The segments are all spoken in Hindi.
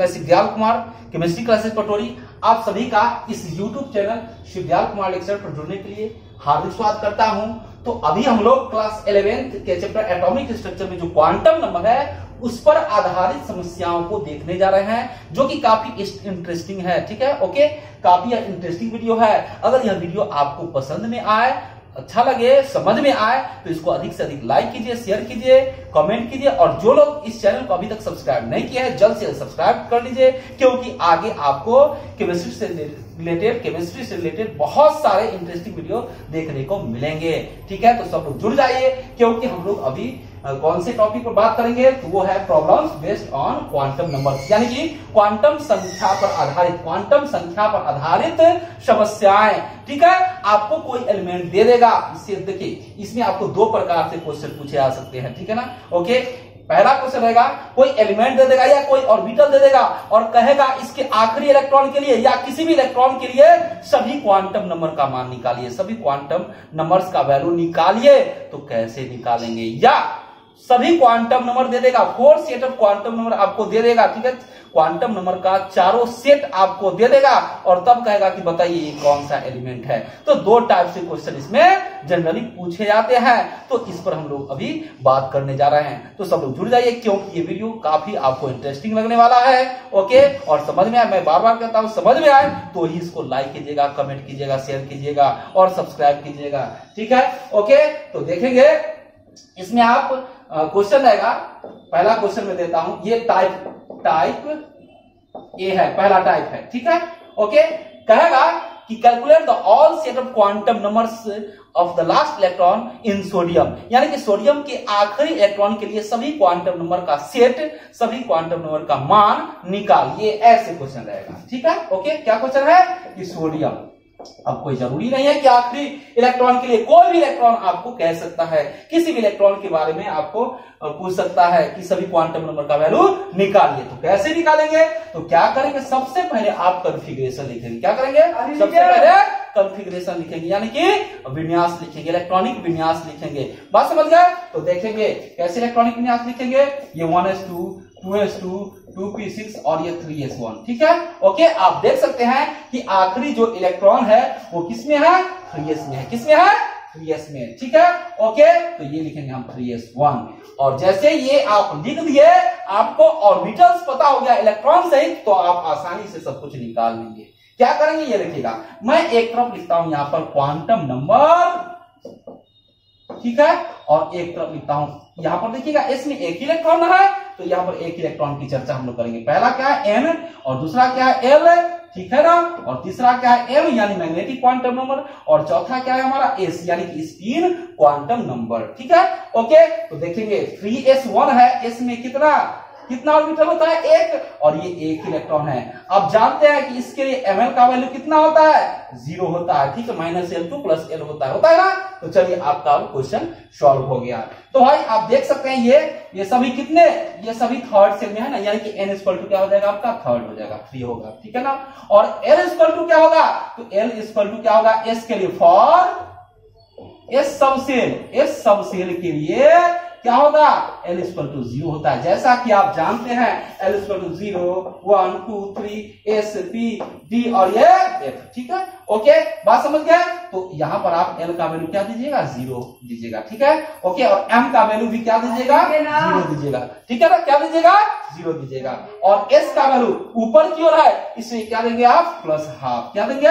मैं शिवदयाल कुमार, केमिस्ट्री क्लासेस पटोरी, आप सभी का इस YouTube channel Shivdayal Kumar lecture पर जुड़ने के लिए हार्दिक स्वागत करता हूं। तो अभी हम लोग क्लास 11th के चैप्टर एटॉमिक स्ट्रक्चर में जो क्वांटम नंबर है उस पर आधारित समस्याओं को देखने जा रहे हैं, जो कि काफी इंटरेस्टिंग है। ठीक है, ओके, काफी इंटरेस्टिंग वीडियो है। अगर यह वीडियो आपको पसंद में आए, अच्छा लगे, समझ में आए तो इसको अधिक से अधिक लाइक कीजिए, शेयर कीजिए, कमेंट कीजिए, और जो लोग इस चैनल को अभी तक सब्सक्राइब नहीं किया है जल्द से जल्द सब्सक्राइब कर लीजिए, क्योंकि आगे आपको केमिस्ट्री से रिलेटेड बहुत सारे इंटरेस्टिंग वीडियो देखने को मिलेंगे। ठीक है, तो सब लोग जुड़ जाइए, क्योंकि हम लोग अभी कौन से टॉपिक पर बात करेंगे, तो वो है problems based on quantum numbers, यानी कि क्वांटम संख्या पर आधारित समस्याएं। ठीक है, आपको कोई एलिमेंट दे देगा, इससे देखिए इसमें आपको दो प्रकार से क्वेश्चन पूछे जा सकते हैं। ठीक है ना, ओके। पहला क्वेश्चन रहेगा, कोई एलिमेंट दे देगा या कोई ऑर्बिटल दे देगा और कहेगा इसके आखिरी इलेक्ट्रॉन के लिए या किसी भी इलेक्ट्रॉन के लिए सभी क्वांटम नंबर का मान निकालिए, सभी क्वांटम नंबर्स का वैल्यू निकालिए। तो कैसे निकालेंगे? या सभी क्वांटम नंबर दे देगा, 4 सेट ऑफ क्वांटम नंबर आपको दे देगा। ठीक है, क्वांटम नंबर का चारों सेट आपको दे देगा और तब कहेगा कि बताइए ये कौन सा एलिमेंट है। तो दो टाइप से क्वेश्चन इसमें जनरली पूछे जाते हैं, तो इस पर हम लोग अभी बात करने जा रहे हैं। तो सब लोग जुड़ जाइए, क्योंकि ये वीडियो काफी आपको इंटरेस्टिंग लगने वाला है। ओके, और समझ में आए, मैं बार बार कहता हूं समझ में आए तो ही इसको लाइक कीजिएगा, कमेंट कीजिएगा, शेयर कीजिएगा और सब्सक्राइब कीजिएगा। ठीक है, ओके। तो देखेंगे इसमें आप क्वेश्चन रहेगा, पहला क्वेश्चन में देता हूं, ये टाइप ए है, पहला टाइप है। ठीक है, ओके। कहेगा कि calculate the all set of quantum numbers of the last electron in sodium, यानी कि सोडियम के आखिरी इलेक्ट्रॉन के लिए सभी क्वांटम नंबर का सेट, सभी क्वांटम नंबर का मान निकालिए, ऐसे क्वेश्चन रहेगा। ठीक है, ओके। क्या क्वेश्चन है कि सोडियम, अब कोई जरूरी नहीं है कि आखिरी इलेक्ट्रॉन के लिए, कोई भी इलेक्ट्रॉन आपको कह सकता है, किसी भी इलेक्ट्रॉन के बारे में आपको पूछ सकता है कि सभी क्वांटम नंबर का वैल्यू निकालिए। तो कैसे निकालेंगे? तो क्या करेंगे, सबसे पहले आप कॉन्फ़िगरेशन लिखेंगे। क्या करेंगे? सबसे पहले कॉन्फ़िगरेशन लिखेंगे, यानी कि विन्यास लिखेंगे, इलेक्ट्रॉनिक विन्यास लिखेंगे। बात समझ गए? तो देखेंगे कैसे इलेक्ट्रॉनिक विन्यास लिखेंगे। ये 1s2 2s2 2p6 और ये 3s1। ठीक है, ओके। आप देख सकते हैं कि आखिरी जो इलेक्ट्रॉन है वो किसमें है? 3s में है। किसमें है? 3s में। ठीक है, ओके। तो ये लिखेंगे हम 3s1, और जैसे ये आप लिख दिए, आपको ऑर्बिटल्स पता हो गया इलेक्ट्रॉन सहित, तो आप आसानी से सब कुछ निकाल लेंगे। क्या करेंगे? ये लिखिएगा, मैं एक तरफ लिखता हूं यहां पर क्वांटम नंबर, ठीक है, और एक तरफ लिखता हूं यहां पर, देखिएगा इसमें एक ही इलेक्ट्रॉन है, तो यहां पर एक इलेक्ट्रॉन की चर्चा हम लोग करेंगे। पहला क्या है? n, और दूसरा क्या है? l, ठीक है ना, और तीसरा क्या है? m यानी मैग्नेटिक क्वांटम नंबर, और चौथा क्या है हमारा? s यानी कि स्पिन क्वांटम नंबर। ठीक है, ओके। तो देखेंगे 3s1 है, s में कितना ऑर्बिटल होता है? एक, और ये एक इलेक्ट्रॉन है। अब जानते हैं कि इसके लिए ml का वैल्यू कितना होता है? 0 होता है। ठीक है, -L2 + L होता है ना। तो चलिए आपका क्वेश्चन सॉल्व हो गया। तो भाई आप देख सकते हैं ये सभी कितने, ये सभी थर्ड सेल में है ना, यानी कि n = क्या हो जाएगा आपका? थर्ड हो जाएगा, 3 होगा। ठीक है ना, और l = क्या होगा? तो l = क्या होगा? s के लिए फॉर s सबसेल के लिए क्या होगा? l = 0 होता है। जैसा कि आप जानते हैं l = 0 1 2 3 s p d और ये f। ठीक है, ओके। बात समझ गए? तो यहां पर आप l का वैल्यू क्या दीजिएगा? 0 दीजिएगा। ठीक है, ओके। और m का वैल्यू भी क्या दीजिएगा? 0 दीजिएगा। ठीक है ना, क्या दीजिएगा? 0 दीजिएगा। और s का वैल्यू ऊपर की ओर है, इसमें क्या देंगे आप? +½ क्या देंगे?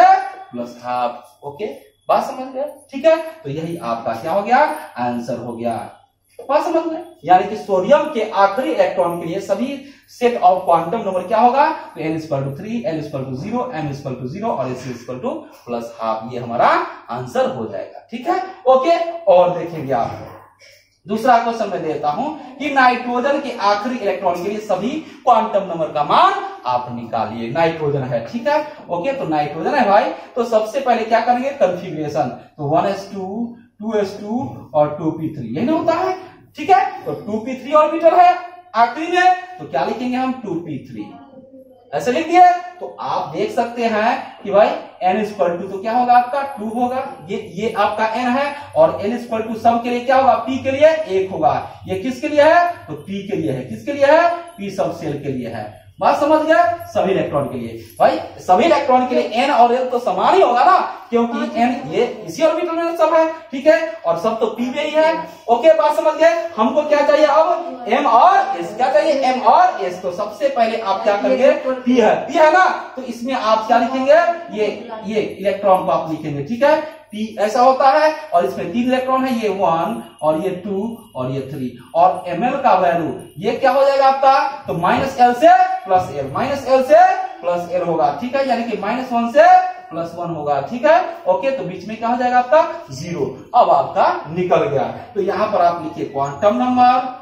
+½ ओके, बात समझ गए? ठीक है, तो यही आपका क्या हो गया? आंसर हो गया। बात समझ में? यानी कि सोडियम के आखिरी इलेक्ट्रॉन के लिए सभी सेट ऑफ क्वांटम नंबर क्या होगा? तो n = 3, l = 0, m = 0 और s = +½ ये हमारा आंसर हो जाएगा। ठीक है, ओके। और देखेंगे आप दूसरा क्वेश्चन मैं देता हूं कि नाइट्रोजन के आखिरी इलेक्ट्रॉन के लिए सभी क्वांटम नंबर का मान आप निकालिए। नाइट्रोजन है, ठीक है, ओके। तो नाइट्रोजन है भाई, तो सबसे पहले क्या करेंगे? कॉन्फ़िगरेशन। तो 1s2 2s2 और 2p3 यही ना होता है। ठीक है, तो 2p3 ऑर्बिटल है आखिरी में, तो क्या लिखेंगे हम? 2p3 ऐसे लिख दिए। तो आप देख सकते हैं कि भाई n = तो क्या होगा आपका? 2 होगा। ये आपका n है, और l = सब के लिए क्या होगा? p के लिए 1 होगा। ये किसके लिए है? तो p के लिए है। किसके लिए है? p सब सेल के लिए है। बात समझ गए? सभी इलेक्ट्रॉन के लिए भाई, सभी इलेक्ट्रॉन के लिए n और l तो समान ही होगा ना, क्योंकि n ये इसी ऑर्बिटल में सब है, ठीक है, और सब तो p में ही है। ओके, बात समझ गए? हमको क्या चाहिए अब? m और s। क्या चाहिए? m और s। तो सबसे पहले आप क्या करेंगे? p है ना, तो इसमें आप क्या लिखेंगे? ये इलेक्ट्रॉन को आप लिखेंगे, ठीक है, p ऐसा होता है, और इसमें 3 इलेक्ट्रॉन है, ये 1 और ये 2 और ये 3, और ml का वैल्यू ये क्या हो जाएगा आपका? तो -l से +l, -l से +l होगा, ठीक है, यानी कि -1 से +1 होगा, ठीक है। ओके, तो बीच में क्या हो जाएगा आपका? 0। अब आपका निकल गया, तो यहां पर आप लिखिए क्वांटम नंबर,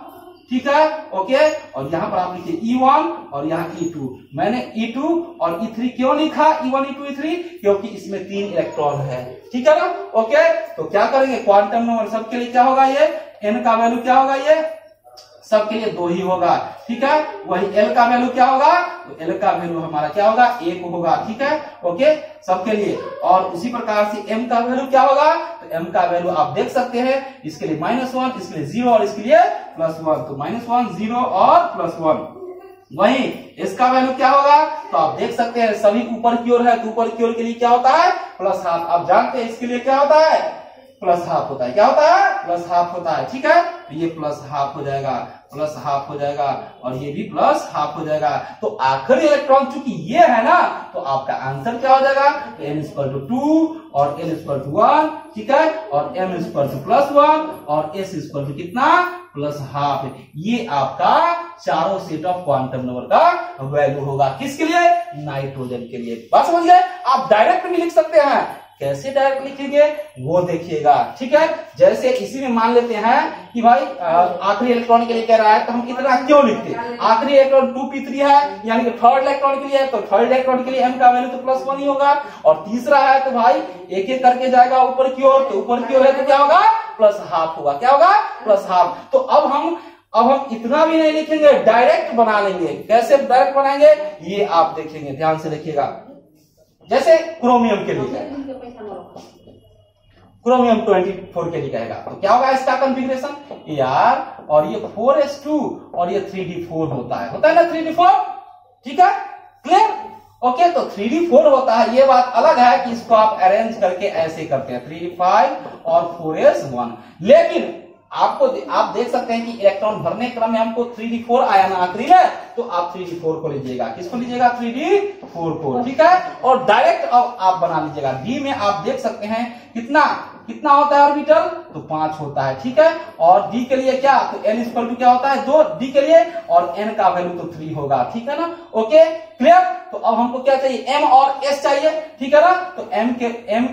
ठीक है, ओके, और यहां पर आप लिखिए E1 और यहाँ E2। मैंने E2 और E3 क्यों लिखा? E1 E2 E3 क्योंकि इसमें 3 इलेक्ट्रॉन है, ठीक है ना। ओके, तो क्या करेंगे? क्वांटम नंबर सबके लिए क्या होगा? ये n का वैल्यू क्या होगा? ये सबके लिए 2 ही होगा, ठीक है। वही l का वैल्यू क्या होगा? तो l का वैल्यू हमारा क्या होगा? 1 होगा, ठीक है, ओके, सबके लिए। और उसी प्रकार से m का वैल्यू क्या होगा? तो m का वैल्यू आप देख सकते हैं, इसके लिए -1, इसके लिए 0 और इसके लिए +1, तो -1 0 और +1। वही इसका वैल्यू क्या होगा? तो आप देख सकते हैं सभी ऊपर की ओर है, तो ऊपर की ओर के लिए क्या होता है? +12। आप जानते हैं इसके लिए क्या होता है? +12 होता है। क्या होता है? +12 होता है, ठीक है, तो ये +12 हो जाएगा, +12 हो जाएगा, और ये भी +12 हो जाएगा। तो आखिरी इलेक्ट्रॉन चूंकि ये है ना, तो आपका आंसर क्या हो जाएगा? तो n = 2 और l = 1, ठीक है, और m = +1 और s = कितना? +12। ये आपका चारों सेट ऑफ क्वांटम नंबर का वैल्यू होगा। किसके लिए? नाइट्रोजन के लिए। बात समझ गए? आप डायरेक्ट भी लिख सकते हैं। कैसे डायरेक्ट लिखेंगे वो देखिएगा, ठीक है। जैसे इसी में मान लेते हैं कि भाई आखिरी इलेक्ट्रॉन के लिए कह रहा है, तो हम इतना क्यों लिखते हैं? आखिरी इलेक्ट्रॉन 2p3 है, यानी कि थर्ड इलेक्ट्रॉन के लिए है, तो थर्ड इलेक्ट्रॉन के लिए m का वैल्यू तो +1 ही होगा, और तीसरा है तो भाई एक एक करके जाएगा ऊपर की ओर, तो ऊपर की ओर है तो क्या होगा? +12 होगा। क्या होगा? +12। तो अब हम इतना भी नहीं लिखेंगे, डायरेक्ट बना लेंगे। कैसे डायरेक्ट बनाएंगे ये आप देखेंगे, ध्यान से देखिएगा। जैसे क्रोमियम के लिए, क्रोमियम 24 के लिए कहेगा, तो क्या होगा इसका कॉन्फ़िगरेशन? Ar और ये 4s2 और ये 3d4 होता है ना 3d4, ठीक है, क्लियर। ओके, तो 3d4 होता है, ये बात अलग है कि इसको आप अरेंज करके ऐसे करते हैं 3d5 और 4s1, लेकिन आप देख सकते हैं कि इलेक्ट्रॉन भरने क्रम में हमको 3d4 आया ना आखिरी में, तो आप 3d4 को लीजिएगा। किसको लीजिएगा? 3d4 को, ठीक है, और डायरेक्ट अब आप बना लीजिएगा। डी में आप देख सकते हैं कितना होता है ऑर्बिटल? तो 5 होता है, ठीक है, और डी के लिए क्या? तो n = क्या होता है? 2 डी के लिए, और n का वैल्यू तो 3 होगा, ठीक है ना। Okay, clear. तो अब हमको क्या चाहिए? m और s चाहिए, ठीक है ना। तो m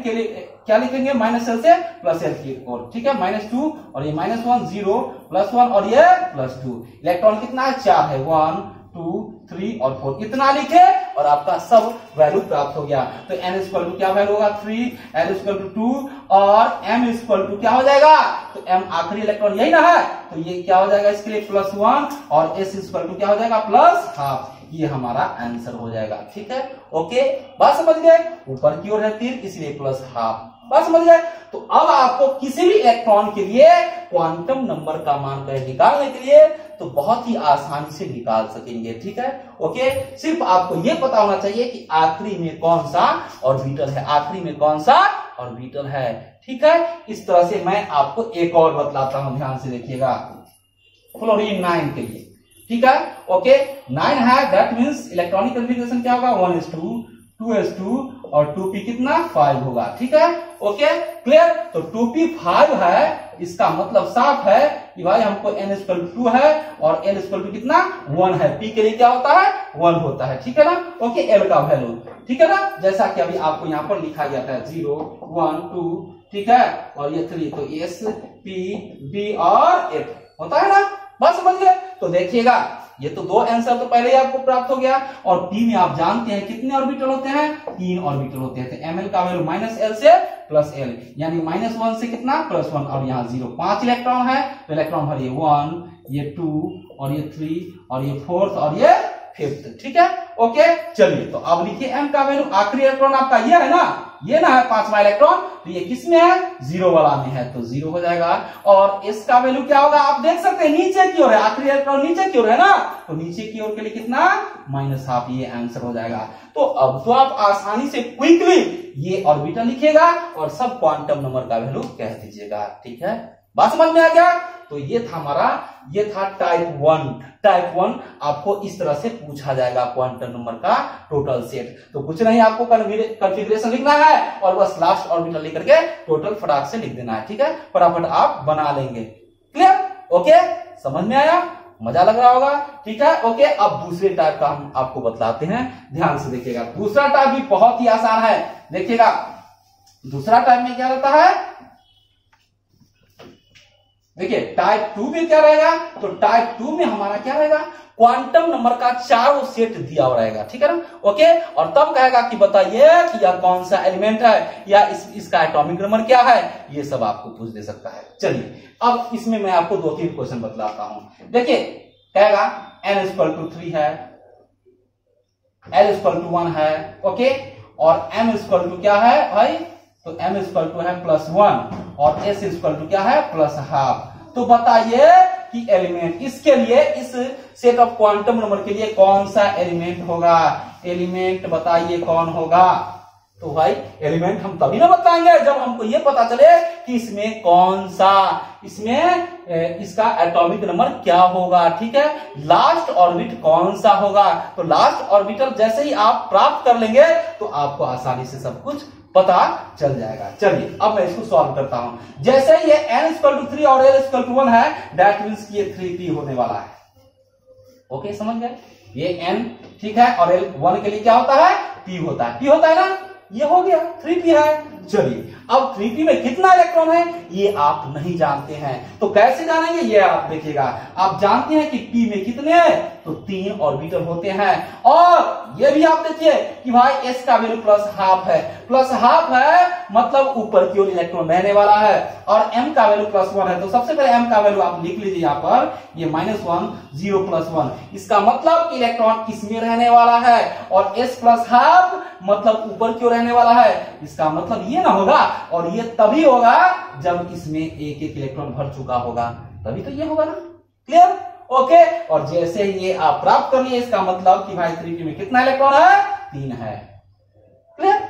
के लिए क्या लिखेंगे? -l से +l की ओर, ठीक है, -2 और ये -1 0 +1 और ये +2। इलेक्ट्रॉन कितना है? 4 है, 1 2 3 और 4, इतना लिखे और आपका सब वैल्यू प्राप्त हो गया। तो n = क्या वैल्यू होगा? 3, l = 2 और m = क्या हो जाएगा? तो m आखिरी इलेक्ट्रॉन यही ना है, तो ये क्या हो जाएगा इसके लिए? +1 और s = क्या हो जाएगा? +12। ये हमारा आंसर हो जाएगा, ठीक है, ओके, बात समझ गए। ऊपर की ओर है तीर, इसलिए +12, बात समझ गए। तो अब आपको किसी भी इलेक्ट्रॉन के लिए क्वांटम नंबर का मान निकालने के लिए तो बहुत ही आसानी से निकाल सकेंगे, ठीक है, ओके। सिर्फ आपको यह पता होना चाहिए कि आखिरी में कौन सा ऑर्बिटल है, आखिरी में कौन सा ऑर्बिटल है, ठीक है। इस तरह से मैं आपको एक और बतलाता हूं, ध्यान से देखिएगा। फ्लोरीन 9 के लिए, ठीक है, ओके, 9 है, दैट मींस इलेक्ट्रॉनिक कॉन्फ़िगरेशन क्या होगा? 1s2 2s2 और 2p कितना? 5 होगा, ठीक है, ओके, क्लियर। तो 2p 5 है, इसका मतलब साफ है कि भाई हमको n = 2 है और l = कितना? 1 है। p के लिए क्या होता है? 1 होता है, ठीक है ना, ओके। l का वैल्यू, ठीक है ना, जैसा कि अभी आपको यहाँ पर लिखा गया था 0 1 2, ठीक है, और ये 3, तो s p b और f होता है ना, बस समझ गए। तो देखिएगा ये तो 2 आंसर तो पहले ही आपको प्राप्त हो गया, और p में आप जानते हैं कितने ऑर्बिटल होते हैं? 3 ऑर्बिटल होते हैं। तो ml का वैल्यू -l से +l, यानी -1 से कितना? +1, और यहाँ 0, 5 इलेक्ट्रॉन है, तो इलेक्ट्रॉन भरिए 1, ये 2 और ये 3 और ये 4th और ये फिफ्थ। ठीक है, ओके। चलिए तो अब लिखिए m का वैल्यू, आखिरी इलेक्ट्रॉन आपका ये है ना, ये ना है पांचवा इलेक्ट्रॉन, तो ये किस में है, जीरो वाला में है, तो जीरो हो जाएगा। और s का वैल्यू क्या होगा, आप देख सकते हैं नीचे की ओर है, आखिरी इलेक्ट्रॉन नीचे की ओर है ना, तो नीचे की ओर के लिए कितना, -12, ये आंसर हो जाएगा। तो अब तो आप आसानी से क्विकली ये ऑर्बिटल लिखिएगा और सब क्वांटम नंबर का वैल्यू कह दीजिएगा। ठीक है, बात समझ में आ गया। तो ये था हमारा, ये था टाइप 1। टाइप 1 आपको इस तरह से पूछा जाएगा, क्वांटम नंबर का टोटल सेट। तो कुछ नहीं, आपको कॉन्फ़िगरेशन लिखना है और बस लास्ट ऑर्बिटल लेकर के टोटल फटाक से लिख देना है। ठीक है, फटाफट आप बना लेंगे। क्लियर, ओके, समझ में आया, मजा लग रहा होगा। ठीक है, ओके। अब दूसरे टाइप का हम आपको बतलाते हैं, ध्यान से देखिएगा। दूसरा टाइप भी बहुत ही आसान है, देखिएगा। दूसरा टाइप में क्या रहता है, देखिए टाइप 2 में क्या रहेगा, तो टाइप 2 में हमारा क्या रहेगा, क्वांटम नंबर का चारों सेट दिया हुआ रहेगा। ठीक है ना, ओके। और तब कहेगा कि बताइए कि यह कौन सा एलिमेंट है, या इसका एटॉमिक नंबर क्या है, ये सब आपको पूछ दे सकता है। चलिए अब इसमें मैं आपको 2-3 क्वेश्चन बतलाता हूं। देखिए कहेगा n=3 है, l=1 है, ओके, और m= क्या है भाई, तो m है +1 और s क्या है +12। तो बताइए कि एलिमेंट इसके लिए, इस सेट ऑफ क्वांटम नंबर के लिए कौन सा एलिमेंट होगा, एलिमेंट बताइए कौन होगा। तो भाई एलिमेंट हम तभी ना बताएंगे जब हमको ये पता चले कि इसमें कौन सा, इसमें इसका एटॉमिक नंबर क्या होगा। ठीक है, लास्ट ऑर्बिट कौन सा होगा। तो लास्ट ऑर्बिटल जैसे ही आप प्राप्त कर लेंगे तो आपको आसानी से सब कुछ पता चल जाएगा। चलिए अब मैं इसको सॉल्व करता हूं। जैसे ये n=3 और l=1 है, दैट मींस ये 3p होने वाला है। ओके, समझ गए, ये n ठीक है, और l 1 के लिए क्या होता है, p होता है, p होता है ना, ये हो गया 3p है। चलिए अब 3p में कितना इलेक्ट्रॉन है ये आप नहीं जानते हैं, तो कैसे जानेंगे ये आप देखिएगा। आप जानते हैं कि p में कितने हैं, तो 3 ऑर्बिटल होते हैं। और ये भी आप देखिए कि भाई s का वैल्यू +12 है, +12 है मतलब ऊपर की ओर इलेक्ट्रॉन रहने वाला है, और m का वैल्यू +1 है। तो सबसे पहले m का वैल्यू आप लिख लीजिए यहाँ पर, ये -1 0 +1, इसका मतलब इलेक्ट्रॉन इसमें रहने वाला है, और s+12 मतलब ऊपर की ओर रहने वाला है, इसका मतलब ये ना होगा, और ये तभी होगा जब इसमें एक इलेक्ट्रॉन भर चुका होगा, तभी तो ये होगा ना। Clear, okay. और जैसे ही ये आप प्राप्त कर लिए, इसका मतलब कि भाई 3p में कितना इलेक्ट्रॉन है, 3 है। क्लियर,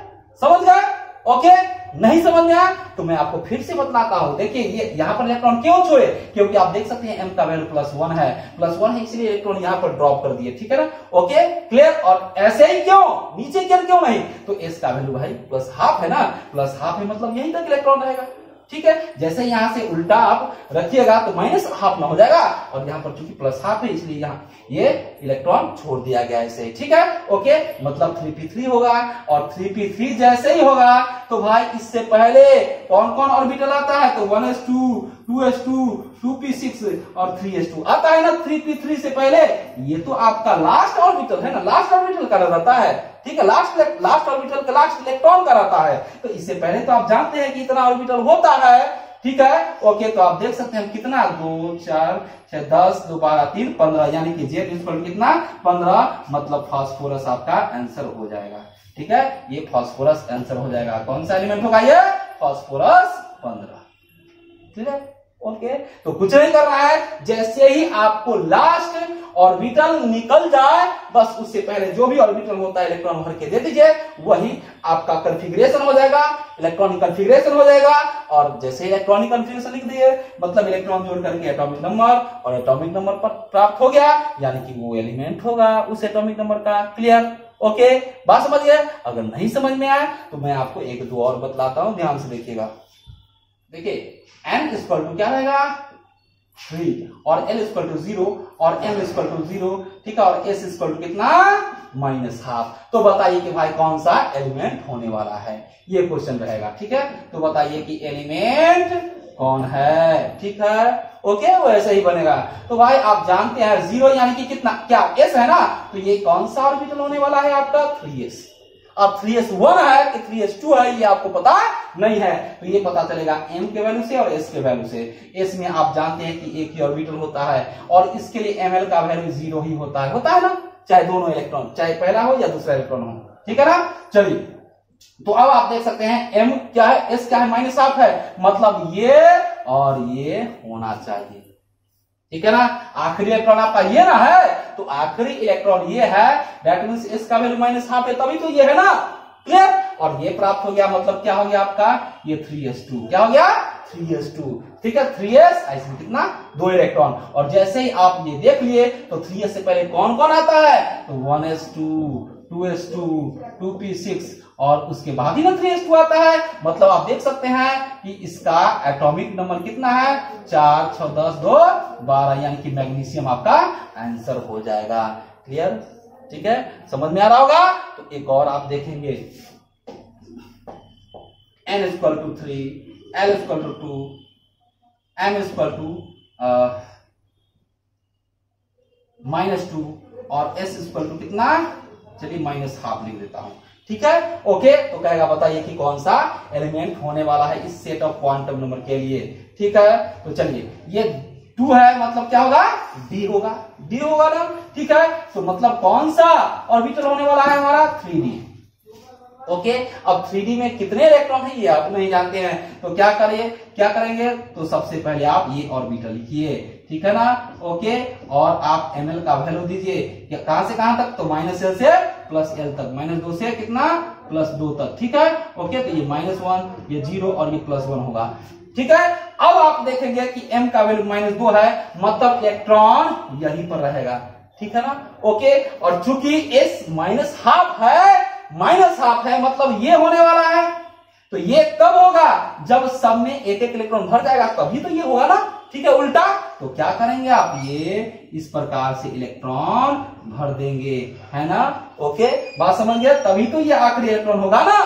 समझ गए, ओके। नहीं समझ में आया तो मैं आपको फिर से बतलाता हूं। देखिए ये यहां पर इलेक्ट्रॉन क्यों छोड़े, क्योंकि आप देख सकते हैं m का वैल्यू +1 है, +1 है, इसलिए इलेक्ट्रॉन यहां पर ड्रॉप कर दिए। ठीक है ना, ओके, क्लियर। और ऐसे ही क्यों, नीचे क्यों नहीं, तो s का वैल्यू भाई +12 है ना, +12 है मतलब यहीं तक इलेक्ट्रॉन रहेगा। ठीक है, जैसे यहां से उल्टा आप रखिएगा तो -12 ना हो जाएगा, और यहां पर चूंकि +12 है इसलिए यहां ये इलेक्ट्रॉन छोड़ दिया गया ऐसे। ठीक है, ओके, मतलब 3p3 होगा, और 3p3 जैसे ही होगा तो भाई इससे पहले कौन कौन ऑर्बिटल आता है, तो 1s2 2s2 2p6 और 3s2 आता है ना 3p3 से पहले। ये तो आपका लास्ट ऑर्बिटल है ना, लास्ट ऑर्बिटल का रहता है। ठीक है, लास्ट ऑर्बिटल का लास्ट इलेक्ट्रॉन का रहता है, तो इससे पहले तो आप जानते हैं कि इतना ऑर्बिटल होता है। ठीक है, ओके। तो आप देख सकते हैं कितना, 2 4 6 10 2 12 3 15, यानी कि Z कितना 15, मतलब फास्फोरस आपका आंसर हो जाएगा। ठीक है, ये फास्फोरस आंसर हो जाएगा। कौन सा एलिमेंट होगा ये, फास्फोरस 15। ठीक है, ओके। तो कुछ नहीं करना है, जैसे ही आपको लास्ट ऑर्बिटल निकल जाए, बस उससे पहले जो भी ऑर्बिटल होता है इलेक्ट्रॉन भर के दे दीजिए, वही आपका कॉन्फ़िगरेशन हो जाएगा, इलेक्ट्रॉनिक कॉन्फ़िगरेशन हो जाएगा। और जैसे ही इलेक्ट्रॉनिक कॉन्फ़िगरेशन लिख दिए, मतलब इलेक्ट्रॉन जोड़ करके एटॉमिक नंबर, और एटॉमिक नंबर पर प्राप्त हो गया, यानी कि वो एलिमेंट होगा उस एटॉमिक नंबर का। क्लियर, ओके, बात समझ गए। अगर नहीं समझ में आया तो मैं आपको 1-2 और बतलाता हूं, ध्यान से देखिएगा। देखिए n क्या रहेगा 3, और l 0 और m 0, ठीक है, और s कितना -12। तो बताइए कि भाई कौन सा एलिमेंट होने वाला है, ये क्वेश्चन रहेगा। ठीक है, तो बताइए कि एलिमेंट कौन है। ठीक है, ओके, वो ऐसे ही बनेगा। तो भाई आप जानते हैं 0 यानी कि कितना, क्या s है ना, तो ये कौन सा ऑर्बिटल होने वाला है आपका 3s। अब 3s1 है कि 3s2 है ये आपको पता नहीं है, तो ये पता चलेगा m के वैल्यू से और s के वैल्यू से। s में आप जानते हैं कि एक ही ऑर्बिटल होता है, और इसके लिए ml का वैल्यू 0 ही होता है ना। चाहे दोनों इलेक्ट्रॉन, चाहे पहला हो या दूसरा इलेक्ट्रॉन हो, ठीक है ना। चलिए, तो अब आप देख सकते हैं m क्या है, s क्या है, -12 है, मतलब ये और ये होना चाहिए, ठीक है ना। आखिरी इलेक्ट्रॉन आपका ये ना है, तो आखिरी इलेक्ट्रॉन ये है, दैट मींस s का वैल्यू -12 है, तभी तो ये है ना, क्लियर। और ये प्राप्त हो गया, मतलब क्या हो गया आपका, ये 3s2, क्या हो गया 3s2, ठीक है। 3s ऐसे कितना, 2 इलेक्ट्रॉन। और जैसे ही आप ये देख लिए तो 3s से पहले कौन कौन आता है, तो 1s2, 2s2, 2p6 और उसके बाद ही ना 3s2 आता है। मतलब आप देख सकते हैं कि इसका एटॉमिक नंबर कितना है, 4, 6, 10, 2, 12, यानी कि मैग्नीशियम आपका आंसर हो जाएगा, क्लियर, ठीक है, समझ में आ रहा होगा। तो एक और आप देखेंगे, n = 3, l = 2, m = -2 और s = कितना, चलिए -12 लिख देता हूं, ठीक है, ओके। तो कहेगा बताइए कि कौन सा एलिमेंट होने वाला है इस सेट ऑफ क्वांटम नंबर के लिए, ठीक है। तो चलिए, ये 2 है, मतलब क्या होगा, d होगा, d होगा ना, ठीक है। तो मतलब कौन सा ऑर्बिटल होने वाला है हमारा, 3d, ओके। अब 3d में कितने इलेक्ट्रॉन है ये आप नहीं जानते हैं, तो क्या करेंगे, तो सबसे पहले आप ये ऑर्बिटल लिखिए, ठीक है ना, ओके। और आप ml का वैल्यू दीजिए, कहां से कहां तक, तो -l से +l तक, -2 से कितना, +2 तक, ठीक है, ओके। तो ये -1, ये 0 और ये +1 होगा, ठीक है। अब आप देखेंगे कि m का वैल्यू -2 है, मतलब इलेक्ट्रॉन यहीं पर रहेगा, ठीक है ना, ओके। और चूंकि s -12 है, -12 है, मतलब ये होने वाला है, तो ये कब होगा, जब सब में एक इलेक्ट्रॉन भर जाएगा, तभी तो ये होगा ना, ठीक है। उल्टा तो क्या करेंगे आप, ये इस प्रकार से इलेक्ट्रॉन भर देंगे, है ना, ओके, बात समझ गए, तभी तो ये आखिरी इलेक्ट्रॉन होगा ना,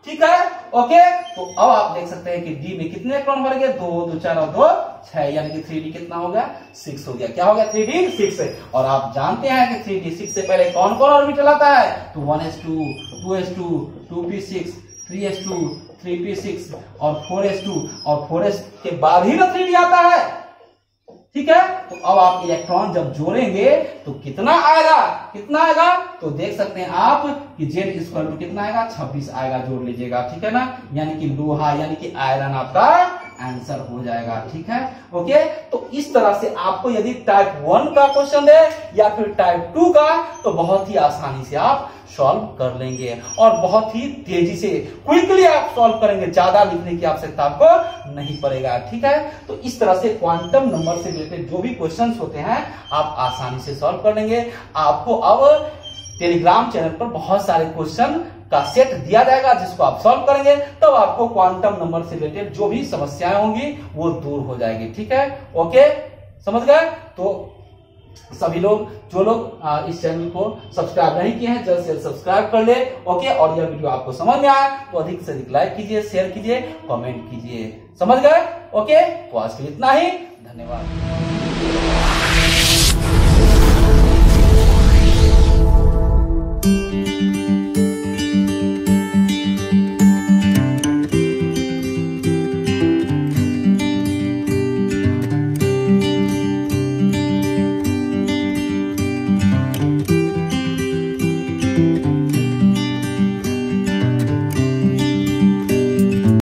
ठीक है, ओके। तो अब आप देख सकते हैं कि डी में कितने इलेक्ट्रॉन भर गए, 2, 2, 4 और 2, 6, यानी कि 3d कितना हो गया, 6 हो गया, क्या हो गया, 3d 6 है। और आप जानते हैं कि 3d 6 से पहले कौन कौन ऑर्बिटल आता है, तो 1s2, 2s2, 2p6, 3s2, 3p6 और 4s2, और 4s के बाद ही ना 3d आता है, ठीक है। तो अब आप इलेक्ट्रॉन जब जोड़ेंगे तो कितना आएगा, तो देख सकते हैं आप कि Z = कितना आएगा, 26 आएगा, जोड़ लीजिएगा, ठीक है ना, यानी कि लोहा यानी कि आयरन आपका आंसर हो जाएगा, ठीक है, ओके। तो इस तरह से आपको यदि टाइप 1 का क्वेश्चन दे या फिर टाइप 2 का, तो बहुत ही आसानी से आप सॉल्व कर लेंगे और बहुत ही तेजी से क्विकली आप सॉल्व करेंगे, ज्यादा लिखने की आवश्यकता आपको नहीं पड़ेगा, ठीक है। तो इस तरह से क्वांटम नंबर से रिलेटेड जो भी क्वेश्चंस होते हैं आप आसानी से सॉल्व कर लेंगे। आपको अब टेलीग्राम चैनल पर बहुत सारे क्वेश्चन का सेट दिया जाएगा, जिसको आप सॉल्व करेंगे, तब आपको क्वांटम नंबर से रिलेटेड जो भी समस्याएं होंगी वो दूर हो जाएगी, ठीक है, ओके, समझ गए। तो सभी लोग जो लोग इस चैनल को सब्सक्राइब नहीं किए हैं, जल्द से जल्द सब्सक्राइब कर ले, ओके। और यह वीडियो आपको समझ में आया तो अधिक से अधिक लाइक कीजिए, शेयर कीजिए, कमेंट कीजिए, समझ गए, ओके। तो आज के लिए इतना ही, धन्यवाद।